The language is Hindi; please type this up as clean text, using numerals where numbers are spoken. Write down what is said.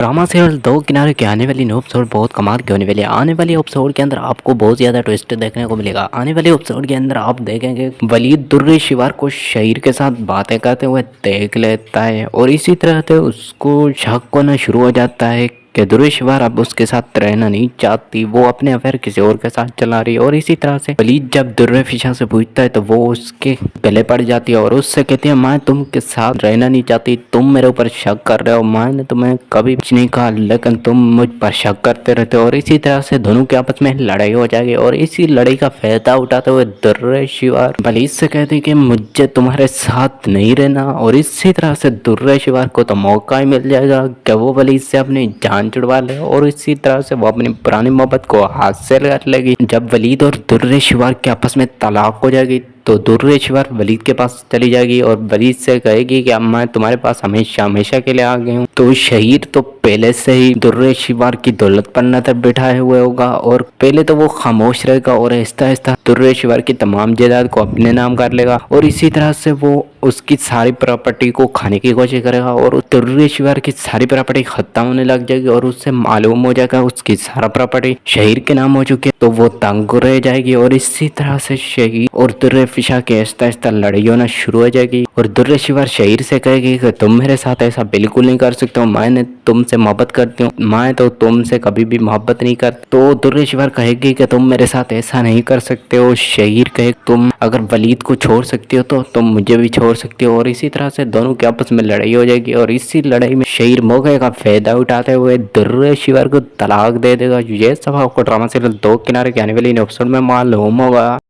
ड्रामा सीरियल दो किनारे के आने वाली न्यू एपिसोड बहुत कमाल की होने वाली है। आने वाली एपिसोड के अंदर आपको बहुत ज्यादा ट्विस्ट देखने को मिलेगा। आने वाली एपिसोड के अंदर आप देखेंगे वलीद दुर्रे शिवार को शहीर के साथ बातें करते हुए देख लेता है और इसी तरह से उसको शक होना शुरू हो जाता है कि दुर्रे शिवार अब उसके साथ रहना नहीं चाहती, वो अपने अफेयर किसी और के साथ चला रही है। और इसी तरह से वलीद जब दुर्रे फिशा से पूछता है तो वो उसके गले पड़ जाती है और उससे कहती है मैं तुम के साथ रहना नहीं चाहती, तुम मेरे ऊपर शक कर रहे हो, मैंने तुम्हें कभी कुछ नहीं कहा लेकिन तुम मुझ पर शक करते रहते हो। और इसी तरह से दोनों के आपस में लड़ाई हो जाएगी और इसी लड़ाई का फायदा उठाते हुए दुर्रे शिवार वलीद से कहते हैं कि मुझे तुम्हारे साथ नहीं रहना। और इसी तरह से दुर्रे शिवार को तो मौका ही मिल जाएगा कि वो वलीद से अपनी जान छुड़वा ले और इसी तरह से वो अपनी पुरानी मोहब्बत को हाथ से कर लेगी। जब वलीद और दुर्रे शिवार के आपस में तलाक हो जाएगी तो दुर्रे शिवार वलीद के पास चली जाएगी और वलीद से कहेगी कि अब मैं तुम्हारे पास हमेशा हमेशा के लिए आ गई हूँ। तो शहीद तो पहले से ही दुर्रे शिवार की दौलत पर नजर बिठाए हुए होगा और पहले तो वो खामोश रहेगा और आहिस्ता आहिस्ता दुर्रे शिवार की तमाम जायदाद को अपने नाम कर लेगा और इसी तरह से वो उसकी सारी प्रॉपर्टी को खाने की कोशिश करेगा और दुर्रे शिवार की सारी प्रॉपर्टी खत्म होने लग जाएगी और उससे मालूम हो जाएगा उसकी सारा प्रॉपर्टी शहीर के नाम हो चुकी है। तो वो तंग रह जाएगी और इसी तरह से शहीर और दुर्रे फिशा के आहिस्ता आहिस्ता लड़ाई होना शुरू हो जाएगी और दुर्रे शिवार शहीर से कहेगी कि तुम मेरे साथ ऐसा बिल्कुल नहीं कर सकते हो, मैंने तुमसे मोहब्बत करती हूँ, मैं तो तुमसे कभी भी मोहब्बत नहीं कर। तो दुर्रे शिवार कहेगी कि तुम मेरे साथ ऐसा नहीं कर सकते हो। शहीर कहे तुम अगर वलीद को छोड़ सकती हो तो तुम मुझे भी छोड़ सकती हो। और इसी तरह से दोनों के आपस में लड़ाई हो जाएगी और इसी लड़ाई में शहीर मौके का फायदा उठाते हुए दुर्रे शिवार को तलाक दे देगा। ये सब आपको ड्रामा सीरियल दो किनारे के आने वाली एपिसोड में मालूम होगा।